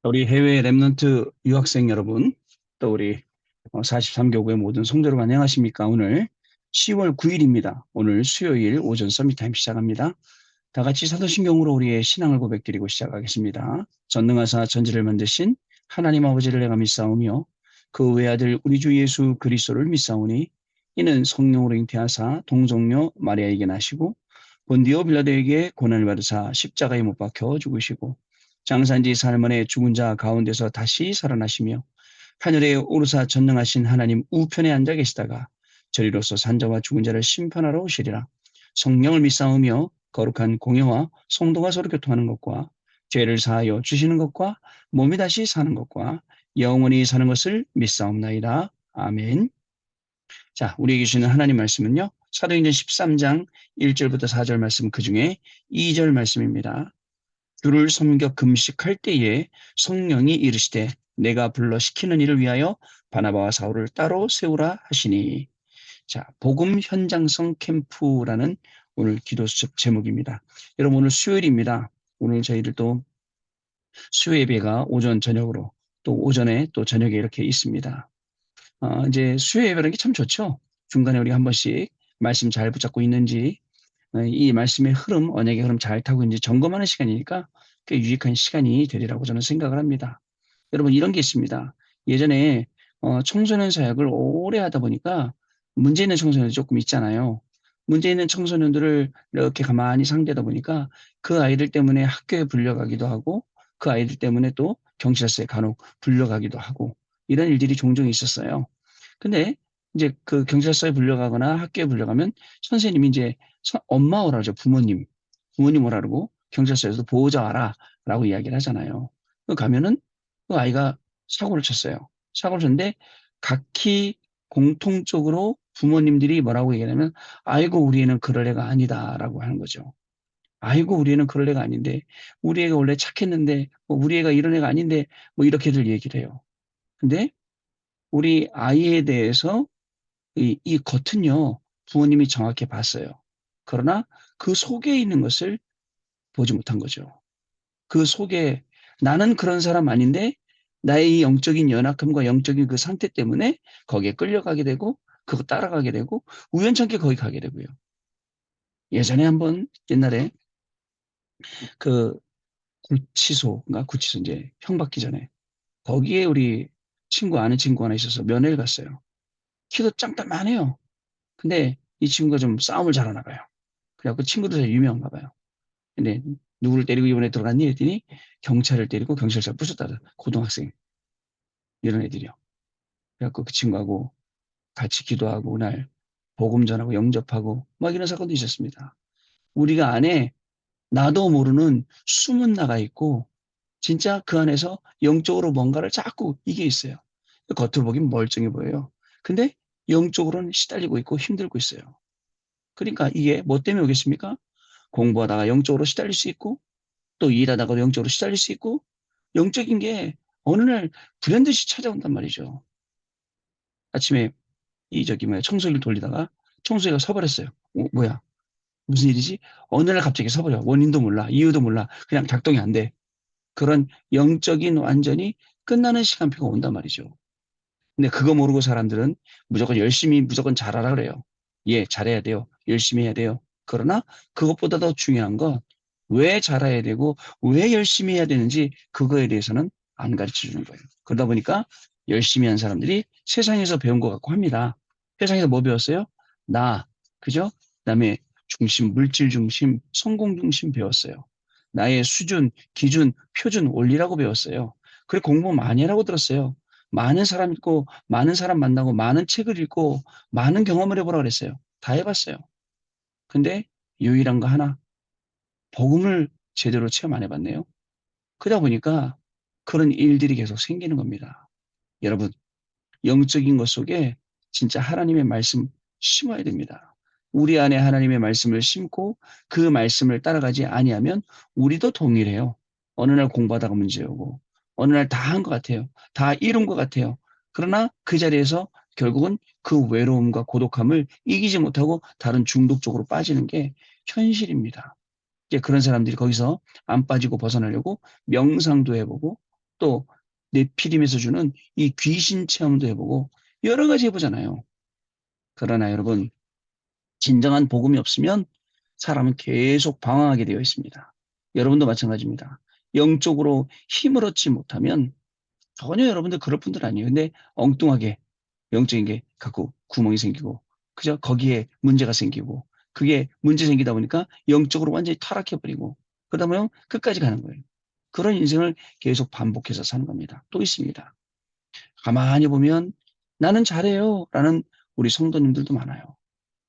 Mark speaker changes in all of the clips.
Speaker 1: 우리 해외 랩넌트 유학생 여러분, 또 우리 43교구의 모든 성도 여러분 안녕하십니까? 오늘 10월 9일입니다. 오늘 수요일 오전 서밋타임 시작합니다. 다 같이 사도신경으로 우리의 신앙을 고백드리고 시작하겠습니다. 전능하사 전지를 만드신 하나님 아버지를 내가 믿사오며 그 외아들 우리 주 예수 그리스도를 믿사오니 이는 성령으로 잉태하사 동정녀 마리아에게 나시고 본디오 빌라도에게 고난을 받으사 십자가에 못 박혀 죽으시고 장사한지 사흘 만에 죽은 자 가운데서 다시 살아나시며 하늘에 오르사 전능하신 하나님 우편에 앉아 계시다가 저리로서 산자와 죽은 자를 심판하러 오시리라. 성령을 믿사오며 거룩한 공예와 성도가 서로 교통하는 것과 죄를 사하여 주시는 것과 몸이 다시 사는 것과 영원히 사는 것을 믿사옵나이다. 아멘. 자, 우리에게 주시는 하나님 말씀은요. 사도행전 13장 1절부터 4절 말씀 그중에 2절 말씀입니다. 주를 섬겨 금식할 때에 성령이 이르시되 내가 불러 시키는 일을 위하여 바나바와 사울을 따로 세우라 하시니. 자, 복음 현장성 캠프라는 오늘 기도 제목입니다. 여러분 오늘 수요일입니다. 오늘 저희들 또 수요 예배가 오전 저녁으로 또 오전에 또 저녁에 이렇게 있습니다. 이제 수요 예배라는 게 참 좋죠. 중간에 우리가 한 번씩 말씀 잘 붙잡고 있는지 이 말씀의 흐름, 언약의 흐름 잘 타고 있는지 점검하는 시간이니까 꽤 유익한 시간이 되리라고 저는 생각을 합니다. 여러분 이런 게 있습니다. 예전에 청소년 사역을 오래 하다 보니까 문제 있는 청소년들이 조금 있잖아요. 문제 있는 청소년들을 이렇게 가만히 상대하다 보니까 그 아이들 때문에 학교에 불려가기도 하고 그 아이들 때문에 또 경찰서에 간혹 불려가기도 하고 이런 일들이 종종 있었어요. 근데 이제 그 경찰서에 불려가거나 학교에 불려가면 선생님이 이제 엄마 오라 그러죠. 부모님 오라 그러고 경찰서에서 보호자 와라라고 이야기를 하잖아요. 그 가면은 그 아이가 사고를 쳤어요. 사고를 쳤는데 각기 공통적으로 부모님들이 뭐라고 얘기하냐면 아이고 우리 애는 그럴 애가 아니다라고 하는 거죠. 아이고 우리 애는 그럴 애가 아닌데 우리 애가 원래 착했는데 뭐 우리 애가 이런 애가 아닌데 뭐 이렇게들 얘기를 해요. 근데 우리 아이에 대해서 이 겉은요 부모님이 정확히 봤어요. 그러나 그 속에 있는 것을 보지 못한 거죠. 그 속에 나는 그런 사람 아닌데 나의 이 영적인 연약함과 영적인 그 상태 때문에 거기에 끌려가게 되고 그거 따라가게 되고 우연찮게 거기 가게 되고요. 예전에 한번 옛날에 그 구치소 이제 형 받기 전에 거기에 우리 아는 친구 하나 있어서 면회를 갔어요. 키도 짱짱만해요. 근데 이 친구가 좀 싸움을 잘하나 봐요. 그래갖고 친구들 사이에 유명한가 봐요. 근데 누구를 때리고 이번에 들어갔니? 했더니 경찰을 때리고 경찰서 부셨다. 고등학생 이런 애들이요. 그래갖고 그 친구하고 같이 기도하고 그날 복음 전하고 영접하고 막 이런 사건도 있었습니다. 우리가 안에 나도 모르는 숨은 나가 있고 진짜 그 안에서 영적으로 뭔가를 자꾸 이게 있어요. 겉으로 보기엔 멀쩡해 보여요. 근데 영적으로는 시달리고 있고 힘들고 있어요. 그러니까 이게 뭐 때문에 오겠습니까? 공부하다가 영적으로 시달릴 수 있고 또 일하다가 영적으로 시달릴 수 있고 영적인 게 어느 날 불현듯이 찾아온단 말이죠. 아침에 청소기를 돌리다가 청소기가 서버렸어요. 뭐야? 무슨 일이지? 어느 날 갑자기 서버려. 원인도 몰라. 이유도 몰라. 그냥 작동이 안 돼. 그런 영적인 완전히 끝나는 시간표가 온단 말이죠. 근데 그거 모르고 사람들은 무조건 열심히 무조건 잘하라 그래요. 예, 잘해야 돼요. 열심히 해야 돼요. 그러나 그것보다 더 중요한 건 왜 잘해야 되고 왜 열심히 해야 되는지 그거에 대해서는 안 가르쳐 주는 거예요. 그러다 보니까 열심히 한 사람들이 세상에서 배운 것 같고 합니다. 세상에서 뭐 배웠어요? 나, 그죠? 그다음에 중심, 물질 중심, 성공 중심 배웠어요. 나의 수준, 기준, 표준, 원리라고 배웠어요. 그래 공부 많이 하라고 들었어요. 많은 사람 있고 많은 사람 만나고 많은 책을 읽고 많은 경험을 해보라 그랬어요. 다 해봤어요. 근데 유일한 거 하나, 복음을 제대로 체험 안 해봤네요. 그러다 보니까 그런 일들이 계속 생기는 겁니다. 여러분, 영적인 것 속에 진짜 하나님의 말씀 심어야 됩니다. 우리 안에 하나님의 말씀을 심고 그 말씀을 따라가지 아니하면 우리도 동일해요. 어느 날 공부하다가 문제 오고 어느 날 다 한 것 같아요. 다 이룬 것 같아요. 그러나 그 자리에서 결국은 그 외로움과 고독함을 이기지 못하고 다른 중독 쪽으로 빠지는 게 현실입니다. 이제 그런 사람들이 거기서 안 빠지고 벗어나려고 명상도 해보고 또 네피림에서 주는 이 귀신 체험도 해보고 여러 가지 해보잖아요. 그러나 여러분, 진정한 복음이 없으면 사람은 계속 방황하게 되어 있습니다. 여러분도 마찬가지입니다. 영적으로 힘을 얻지 못하면 전혀 여러분들 그럴 분들 아니에요. 근데 엉뚱하게 영적인 게 자꾸 구멍이 생기고, 그죠? 거기에 문제가 생기고, 그게 문제 생기다 보니까 영적으로 완전히 타락해버리고, 그러다 보면 끝까지 가는 거예요. 그런 인생을 계속 반복해서 사는 겁니다. 또 있습니다. 가만히 보면 나는 잘해요. 라는 우리 성도님들도 많아요.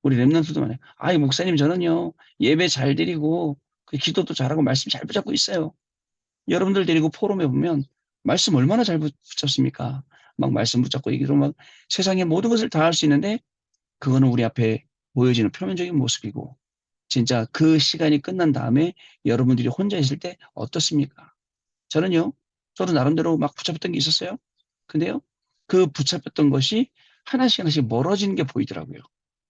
Speaker 1: 우리 랩런트도 많아요. 아이, 목사님, 저는요, 예배 잘 드리고, 그 기도도 잘하고, 말씀 잘 붙잡고 있어요. 여러분들 데리고 포럼에 보면, 말씀 얼마나 잘 붙잡습니까? 막 말씀 붙잡고 얘기로 막 세상의 모든 것을 다 할 수 있는데, 그거는 우리 앞에 보여지는 표면적인 모습이고, 진짜 그 시간이 끝난 다음에 여러분들이 혼자 있을 때 어떻습니까? 저는요, 저도 나름대로 막 붙잡혔던 게 있었어요. 근데요, 그 붙잡혔던 것이 하나씩 하나씩 멀어지는 게 보이더라고요.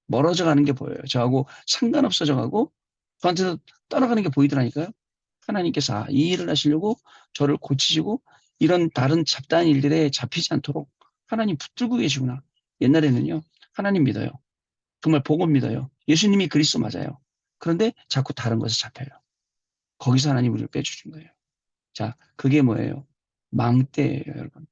Speaker 1: 멀어져 가는 게 보여요. 저하고 상관없어져 가고 저한테서 떠나가는 게 보이더라니까요. 하나님께서 이 일을 하시려고 저를 고치시고 이런 다른 잡다한 일들에 잡히지 않도록 하나님 붙들고 계시구나. 옛날에는요, 하나님 믿어요. 정말 복음 믿어요. 예수님이 그리스도 맞아요. 그런데 자꾸 다른 것에 잡혀요. 거기서 하나님 우리를 빼주신 거예요. 자, 그게 뭐예요? 망대예요, 여러분.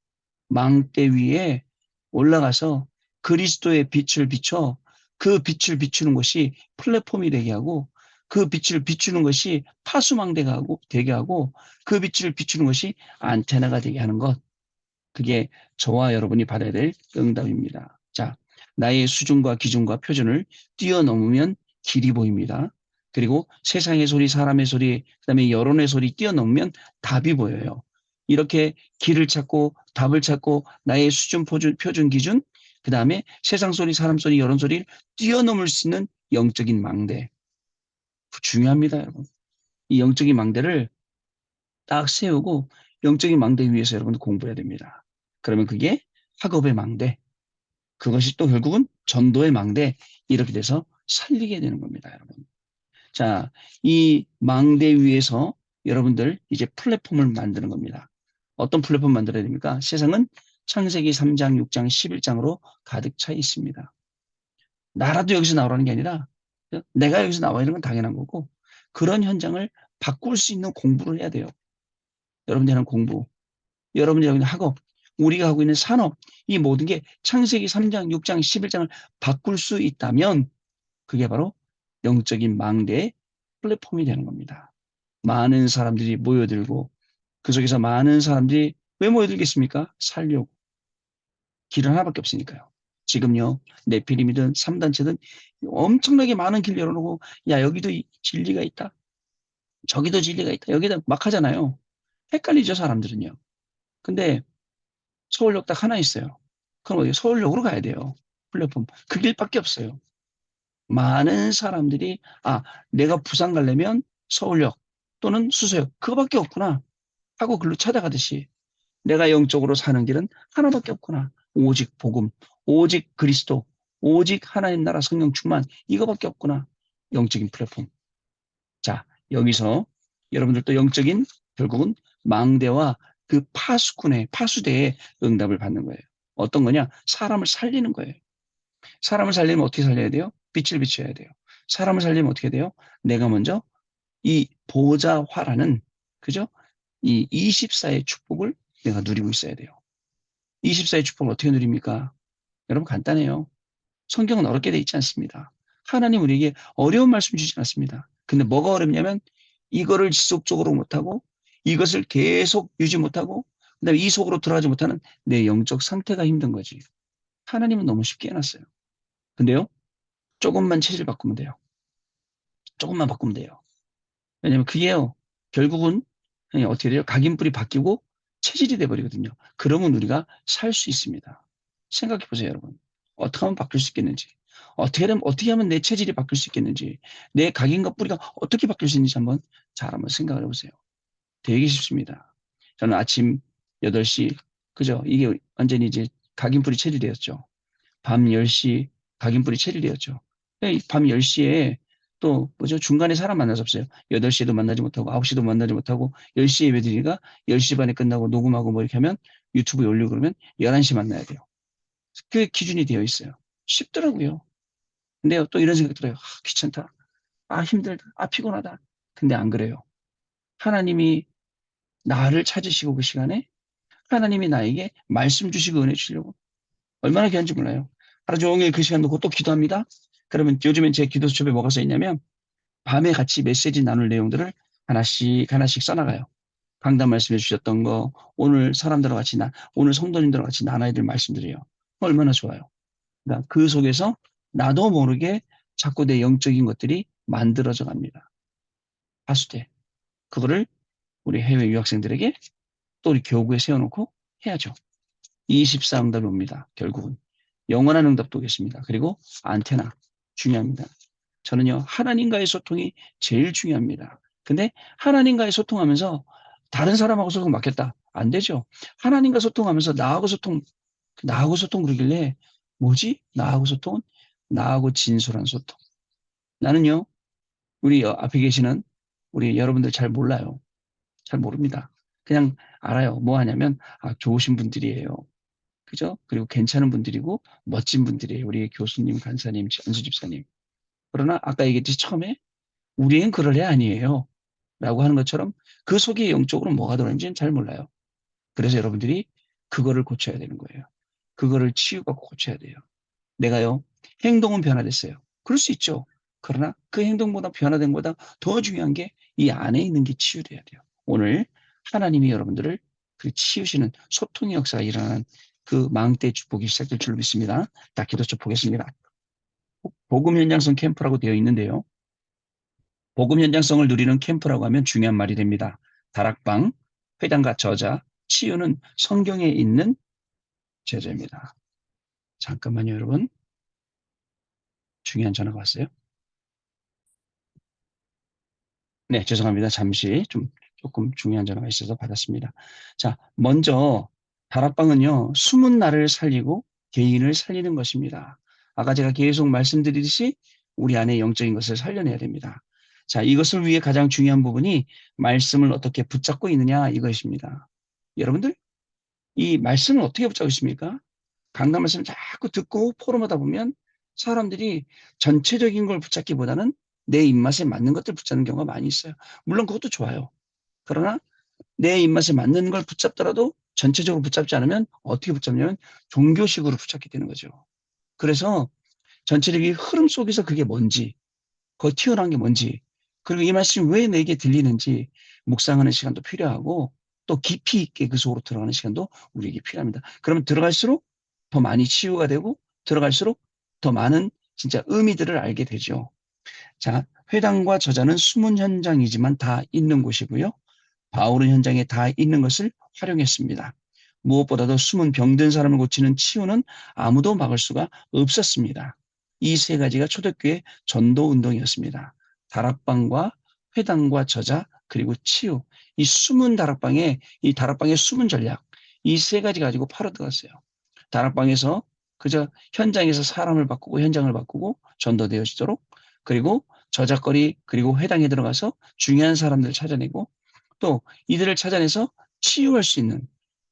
Speaker 1: 망대 위에 올라가서 그리스도의 빛을 비춰 그 빛을 비추는 것이 플랫폼이 되게 하고 그 빛을 비추는 것이 파수망대가 되게 하고 그 빛을 비추는 것이 안테나가 되게 하는 것. 그게 저와 여러분이 받아야 될 응답입니다. 자, 나의 수준과 기준과 표준을 뛰어넘으면 길이 보입니다. 그리고 세상의 소리, 사람의 소리, 그다음에 여론의 소리 뛰어넘으면 답이 보여요. 이렇게 길을 찾고 답을 찾고 나의 수준, 표준, 기준, 그다음에 세상 소리, 사람 소리, 여론 소리를 뛰어넘을 수 있는 영적인 망대. 중요합니다, 여러분. 이 영적인 망대를 딱 세우고 영적인 망대 위에서 여러분 공부해야 됩니다. 그러면 그게 학업의 망대, 그것이 또 결국은 전도의 망대, 이렇게 돼서 살리게 되는 겁니다, 여러분. 자, 이 망대 위에서 여러분들 이제 플랫폼을 만드는 겁니다. 어떤 플랫폼 만들어야 됩니까? 세상은 창세기 3장, 6장, 11장으로 가득 차 있습니다. 나라도 여기서 나오라는 게 아니라 내가 여기서 나와 있는 건 당연한 거고 그런 현장을 바꿀 수 있는 공부를 해야 돼요. 여러분들이 하는 공부, 여러분이 하고 있는 학업, 우리가 하고 있는 산업, 이 모든 게 창세기 3장, 6장, 11장을 바꿀 수 있다면 그게 바로 영적인 망대의 플랫폼이 되는 겁니다. 많은 사람들이 모여들고 그 속에서 많은 사람들이 왜 모여들겠습니까? 살려고. 길은 하나밖에 없으니까요. 지금요, 네피림이든 3단체든 엄청나게 많은 길 열어놓고 야, 여기도 진리가 있다. 저기도 진리가 있다. 여기다 막 하잖아요. 헷갈리죠, 사람들은요. 근데 서울역 딱 하나 있어요. 그럼 어디 서울역으로 가야 돼요. 플랫폼. 그 길밖에 없어요. 많은 사람들이 내가 부산 가려면 서울역 또는 수서역 그거밖에 없구나 하고 글로 찾아가듯이 내가 영적으로 사는 길은 하나밖에 없구나. 오직 복음, 오직 그리스도, 오직 하나님 나라 성령 충만 이거밖에 없구나. 영적인 플랫폼. 자, 여기서 여러분들도 영적인 결국은 망대와 그 파수대의 응답을 받는 거예요. 어떤 거냐? 사람을 살리는 거예요. 사람을 살리면 어떻게 살려야 돼요? 빛을 비춰야 돼요. 사람을 살리면 어떻게 돼요? 내가 먼저 이 보좌화라는, 그죠? 이 24의 축복을 내가 누리고 있어야 돼요. 24의 축복을 어떻게 누립니까? 여러분 간단해요. 성경은 어렵게 돼 있지 않습니다. 하나님 우리에게 어려운 말씀 주지 않습니다. 근데 뭐가 어렵냐면 이거를 지속적으로 못하고 이것을 계속 유지 못하고 그다음에 이 속으로 들어가지 못하는 내 영적 상태가 힘든 거지. 하나님은 너무 쉽게 해놨어요. 근데요, 조금만 체질 바꾸면 돼요. 조금만 바꾸면 돼요. 왜냐면 그게요, 결국은 어떻게 돼요? 각인뿔이 바뀌고 체질이 돼버리거든요. 그러면 우리가 살 수 있습니다. 생각해 보세요, 여러분. 어떻게 하면 바뀔 수 있겠는지. 어떻게 하면 내 체질이 바뀔 수 있겠는지. 내 각인과 뿌리가 어떻게 바뀔 수 있는지 한번 생각을 해보세요. 되게 쉽습니다. 저는 아침 8시, 그죠? 이게 완전히 이제 각인뿔이 체질이었죠. 밤 10시 각인뿔이 체질이었죠. 밤 10시에 또 뭐죠? 중간에 사람 만날 수 없어요. 8시에도 만나지 못하고 9시도 만나지 못하고 10시에 예배드리니까 10시 반에 끝나고 녹음하고 뭐 이렇게 하면 유튜브에 올리고 그러면 11시 만나야 돼요. 그게 기준이 되어 있어요. 쉽더라고요. 근데 또 이런 생각 들어요. 귀찮다. 힘들다. 피곤하다. 근데 안 그래요. 하나님이 나를 찾으시고 그 시간에 하나님이 나에게 말씀 주시고 은혜 주시려고 얼마나 귀한지 몰라요. 하루 종일 그 시간 놓고 또 기도합니다. 그러면 요즘엔 제 기도 수첩에 뭐가 써 있냐면 밤에 같이 메시지 나눌 내용들을 하나씩 하나씩 써나가요. 강단 말씀해 주셨던 거, 오늘 사람들과 같이 오늘 성도님들과 같이 나눠야 될 말씀들이에요. 얼마나 좋아요. 그러니까 그 속에서 나도 모르게 자꾸 내 영적인 것들이 만들어져 갑니다. 하수대. 그거를 우리 해외 유학생들에게 또 우리 교구에 세워놓고 해야죠. 24응답이 옵니다. 결국은. 영원한 응답도 오겠습니다. 그리고 안테나. 중요합니다. 저는요, 하나님과의 소통이 제일 중요합니다. 근데 하나님과의 소통하면서 다른 사람하고 소통 맡겼다. 안 되죠. 하나님과 소통하면서 나하고 소통 그러길래 뭐지? 나하고 소통은? 나하고 진솔한 소통. 나는요, 우리 앞에 계시는 우리 여러분들 잘 몰라요. 잘 모릅니다. 그냥 알아요. 뭐 하냐면, 좋으신 분들이에요. 그죠? 그리고 괜찮은 분들이고, 멋진 분들이에요. 우리 교수님, 간사님, 전수 집사님. 그러나 아까 얘기했듯이 처음에, 우리는 그럴 애 아니에요. 라고 하는 것처럼 그 속에 영적으로 뭐가 들어있는지는 잘 몰라요. 그래서 여러분들이 그거를 고쳐야 되는 거예요. 그거를 치유받고 고쳐야 돼요. 내가요, 행동은 변화됐어요. 그럴 수 있죠. 그러나 그 행동보다 변화된 것보다 더 중요한 게 이 안에 있는 게 치유돼야 돼요. 오늘 하나님이 여러분들을 그 치유시는 소통의 역사가 일어나는 그 망대 축복이 시작될 줄 믿습니다. 자, 기도쳐 보겠습니다. 복음 현장성 캠프라고 되어 있는데요. 복음 현장성을 누리는 캠프라고 하면 중요한 말이 됩니다. 다락방, 회당과 저자, 치유는 성경에 있는 제자입니다. 잠깐만요, 여러분. 중요한 전화가 왔어요. 네, 죄송합니다. 잠시 조금 중요한 전화가 있어서 받았습니다. 자, 먼저 다락방은요, 숨은 나를 살리고 개인을 살리는 것입니다. 아까 제가 계속 말씀드리듯이 우리 안에 영적인 것을 살려내야 됩니다. 자, 이것을 위해 가장 중요한 부분이 말씀을 어떻게 붙잡고 있느냐 이것입니다. 여러분들, 이 말씀을 어떻게 붙잡고 있습니까? 강단 말씀을 자꾸 듣고 포럼하다 보면 사람들이 전체적인 걸 붙잡기보다는 내 입맛에 맞는 것들 붙잡는 경우가 많이 있어요. 물론 그것도 좋아요. 그러나 내 입맛에 맞는 걸 붙잡더라도 전체적으로 붙잡지 않으면 어떻게 붙잡냐면 종교식으로 붙잡게 되는 거죠. 그래서 전체적인 흐름 속에서 그게 뭔지, 그 튀어나온 게 뭔지, 그리고 이 말씀이 왜 내게 들리는지 묵상하는 시간도 필요하고 또 깊이 있게 그 속으로 들어가는 시간도 우리에게 필요합니다. 그러면 들어갈수록 더 많이 치유가 되고 들어갈수록 더 많은 진짜 의미들을 알게 되죠. 자, 회당과 저자는 숨은 현장이지만 다 있는 곳이고요. 바울은 현장에 다 있는 것을 활용했습니다. 무엇보다도 숨은 병든 사람을 고치는 치유는 아무도 막을 수가 없었습니다. 이 세 가지가 초대교회 전도 운동이었습니다. 다락방과 회당과 저자 그리고 치유. 이 다락방의 숨은 전략. 이 세 가지 가지고 팔아 들어갔어요. 다락방에서 그저 현장에서 사람을 바꾸고 현장을 바꾸고 전도되어지도록 그리고 저작거리 그리고 회당에 들어가서 중요한 사람들을 찾아내고 또 이들을 찾아내서 치유할 수 있는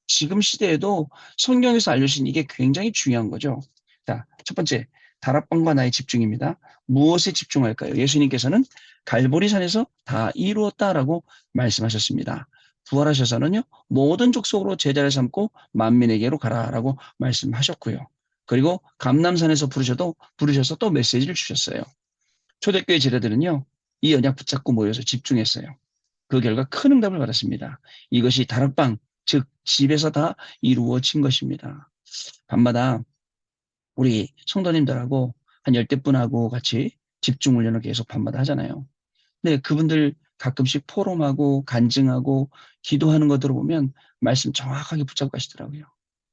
Speaker 1: 지금 시대에도 성경에서 알려주신 이게 굉장히 중요한 거죠. 자, 첫 번째, 다락방과 나의 집중입니다. 무엇에 집중할까요? 예수님께서는 갈보리산에서 다 이루었다라고 말씀하셨습니다. 부활하셔서는요, 모든 족속으로 제자를 삼고 만민에게로 가라라고 말씀하셨고요. 그리고 감람산에서 부르셔서 또 메시지를 주셨어요. 초대교회 제자들은요, 이 언약 붙잡고 모여서 집중했어요. 그 결과 큰 응답을 받았습니다. 이것이 다락방, 즉 집에서 다 이루어진 것입니다. 밤마다 우리 성도님들하고 한 10대분하고 같이 집중 훈련을 계속 밤마다 하잖아요. 근데 그분들 가끔씩 포럼하고 간증하고 기도하는 거 들어보면 말씀 정확하게 붙잡고 가시더라고요.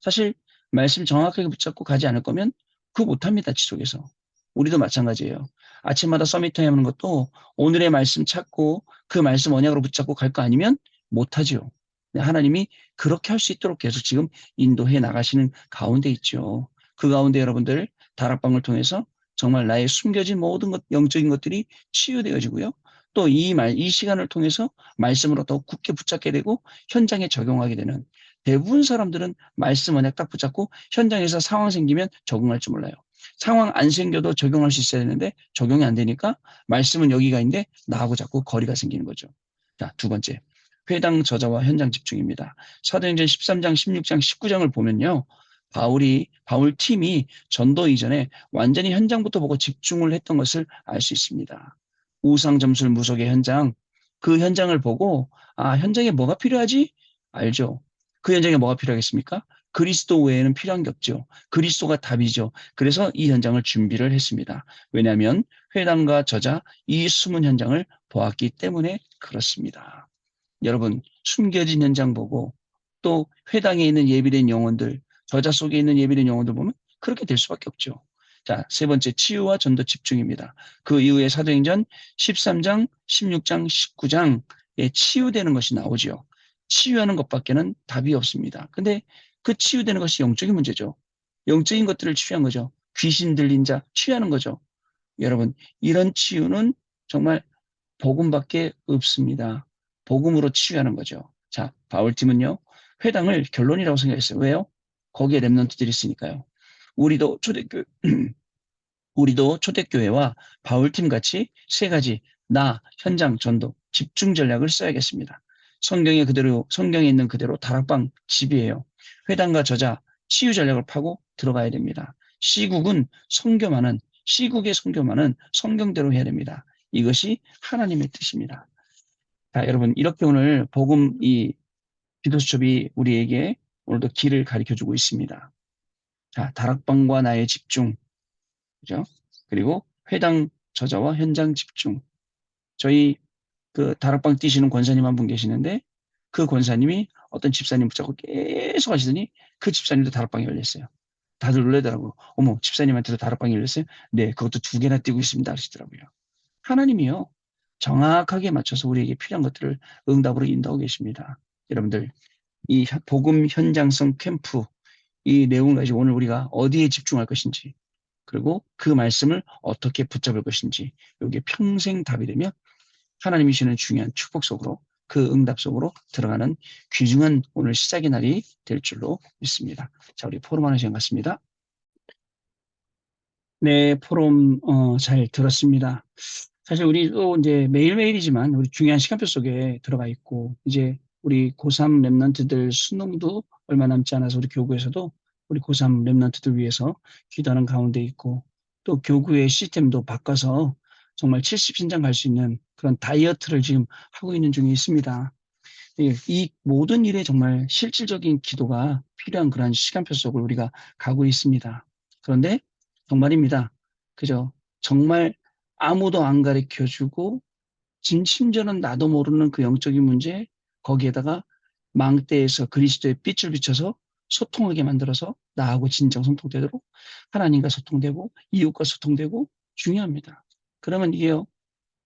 Speaker 1: 사실 말씀 정확하게 붙잡고 가지 않을 거면 그거 못합니다. 지속해서. 우리도 마찬가지예요. 아침마다 서밋타임 하는 것도 오늘의 말씀 찾고 그 말씀 언약으로 붙잡고 갈 거 아니면 못하죠. 하나님이 그렇게 할 수 있도록 계속 지금 인도해 나가시는 가운데 있죠. 그 가운데 여러분들 다락방을 통해서 정말 나의 숨겨진 모든 것, 영적인 것들이 치유되어지고요. 또 이 시간을 통해서 말씀으로 더 굳게 붙잡게 되고 현장에 적용하게 되는, 대부분 사람들은 말씀 언약 딱 붙잡고 현장에서 상황 생기면 적응할 줄 몰라요. 상황 안 생겨도 적용할 수 있어야 되는데 적용이 안 되니까 말씀은 여기가 있는데 나하고 자꾸 거리가 생기는 거죠. 자, 두 번째. 회당 저자와 현장 집중입니다. 사도행전 13장, 16장, 19장을 보면요. 바울 팀이 전도 이전에 완전히 현장부터 보고 집중을 했던 것을 알 수 있습니다. 우상점술 무속의 현장, 그 현장을 보고, 아, 현장에 뭐가 필요하지? 알죠. 그 현장에 뭐가 필요하겠습니까? 그리스도 외에는 필요한 게 없죠. 그리스도가 답이죠. 그래서 이 현장을 준비를 했습니다. 왜냐하면 회당과 저자, 이 숨은 현장을 보았기 때문에 그렇습니다. 여러분, 숨겨진 현장 보고 또 회당에 있는 예비된 영혼들, 저자 속에 있는 예비된 영혼들 보면 그렇게 될 수밖에 없죠. 자, 세 번째, 치유와 전도 집중입니다. 그 이후에 사도행전 13장, 16장, 19장에 치유되는 것이 나오죠. 치유하는 것밖에는 답이 없습니다. 근데 그 치유되는 것이 영적인 문제죠. 영적인 것들을 치유한 거죠. 귀신 들린 자 치유하는 거죠. 여러분, 이런 치유는 정말 복음밖에 없습니다. 복음으로 치유하는 거죠. 자, 바울팀은요, 회당을 결론이라고 생각했어요. 왜요? 거기에 랩런트들이 있으니까요. 우리도 초대교, 우리도 초대교회와 바울팀 같이 세 가지, 현장, 전도, 집중 전략을 써야겠습니다. 성경에 있는 그대로 다락방 집이에요. 회당과 저자, 치유 전략을 파고 들어가야 됩니다. 시국의 선교만은 성경대로 해야 됩니다. 이것이 하나님의 뜻입니다. 자, 여러분, 이렇게 오늘 기도수첩이 우리에게 오늘도 길을 가르쳐 주고 있습니다. 자, 다락방과 나의 집중, 그죠? 그리고 회당 저자와 현장 집중. 저희 그 다락방 뛰시는 권사님 한 분 계시는데 그 권사님이 어떤 집사님 붙잡고 계속 하시더니 그 집사님도 다락방이 열렸어요. 다들 놀라더라고요. 어머, 집사님한테도 다락방이 열렸어요? 네, 그것도 2개나 뛰고 있습니다. 하시더라고요. 하나님이요. 정확하게 맞춰서 우리에게 필요한 것들을 응답으로 인도하고 계십니다. 여러분들, 이 복음 현장성 캠프, 이 내용을 가지고 오늘 우리가 어디에 집중할 것인지, 그리고 그 말씀을 어떻게 붙잡을 것인지, 이게 평생 답이 되면 하나님이 주시는 중요한 축복 속으로, 그 응답 속으로 들어가는 귀중한 오늘 시작의 날이 될 줄로 믿습니다. 자, 우리 포럼하는 시간 같습니다. 네, 포럼 잘 들었습니다. 사실 우리도 이제 매일매일이지만 우리 중요한 시간표 속에 들어가 있고, 이제 우리 고3 랩런트들 수능도 얼마 남지 않아서 우리 교구에서도 우리 고3 랩런트들 위해서 기도하는 가운데 있고, 또 교구의 시스템도 바꿔서 정말 70신장 갈 수 있는 그런 다이어트를 지금 하고 있는 중에 있습니다. 이 모든 일에 정말 실질적인 기도가 필요한 그런 시간표 속을 우리가 가고 있습니다. 그런데 정말입니다. 그죠? 정말 아무도 안 가르쳐 주고 심지어는 나도 모르는 그 영적인 문제, 거기에다가 망대에서 그리스도의 빛을 비춰서 소통하게 만들어서 나하고 진정 소통되도록 하나님과 소통되고 이웃과 소통되고 중요합니다. 그러면 이게요,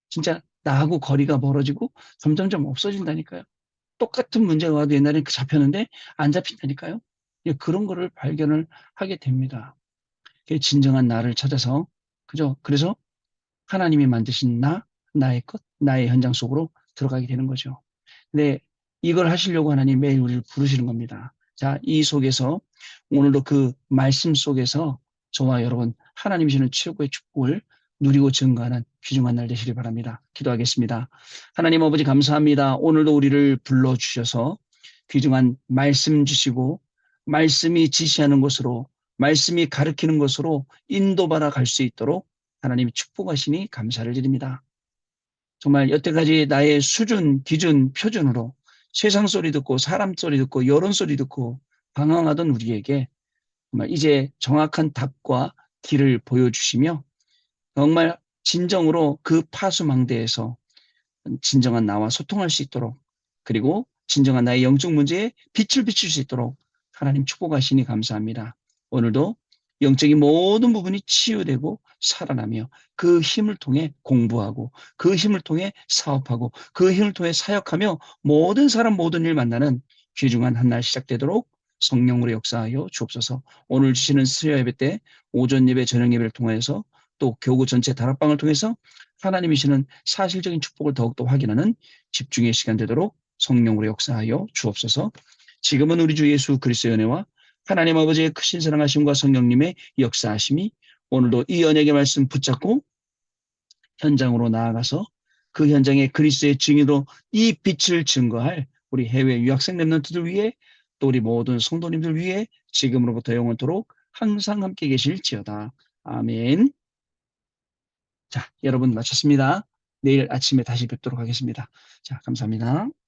Speaker 1: 진짜 나하고 거리가 멀어지고 점점점 없어진다니까요. 똑같은 문제가 와도 옛날에 잡혔는데 안 잡힌다니까요. 그런 거를 발견을 하게 됩니다. 진정한 나를 찾아서, 그죠? 그래서 하나님이 만드신 나의 것, 나의 현장 속으로 들어가게 되는 거죠. 근데 이걸 하시려고 하나님 매일 우리를 부르시는 겁니다. 자, 이 속에서 오늘도 그 말씀 속에서 저와 여러분 하나님이 주시는 최고의 축복을 누리고 증거하는 귀중한 날 되시길 바랍니다. 기도하겠습니다. 하나님 아버지 감사합니다. 오늘도 우리를 불러주셔서 귀중한 말씀 주시고 말씀이 지시하는 곳으로, 말씀이 가르치는 곳으로 인도받아 갈 수 있도록 하나님이 축복하시니 감사를 드립니다. 정말 여태까지 나의 수준, 기준, 표준으로 세상 소리 듣고 사람 소리 듣고 여론 소리 듣고 방황하던 우리에게 정말 이제 정확한 답과 길을 보여주시며 정말 진정으로 그 파수망대에서 진정한 나와 소통할 수 있도록, 그리고 진정한 나의 영적 문제에 빛을 비출 수 있도록 하나님 축복하시니 감사합니다. 오늘도 영적인 모든 부분이 치유되고 살아나며 그 힘을 통해 공부하고 그 힘을 통해 사업하고 그 힘을 통해 사역하며 모든 사람 모든 일 만나는 귀중한 한 날 시작되도록 성령으로 역사하여 주옵소서. 오늘 주시는 수요 예배 때 오전 예배 저녁 예배를 통해서 또 교구 전체 다락방을 통해서 하나님이 시는 사실적인 축복을 더욱더 확인하는 집중의 시간 되도록 성령으로 역사하여 주옵소서. 지금은 우리 주 예수 그리스도의 은혜와 하나님 아버지의 크신 사랑하심과 성령님의 역사하심이 오늘도 이 언약의 말씀 붙잡고 현장으로 나아가서 그 현장에 그리스도의 증인으로 이 빛을 증거할 우리 해외 유학생 랩런트들 위해 또 우리 모든 성도님들 위해 지금으로부터 영원토록 항상 함께 계실지어다. 아멘. 자, 여러분 마쳤습니다. 내일 아침에 다시 뵙도록 하겠습니다. 자, 감사합니다.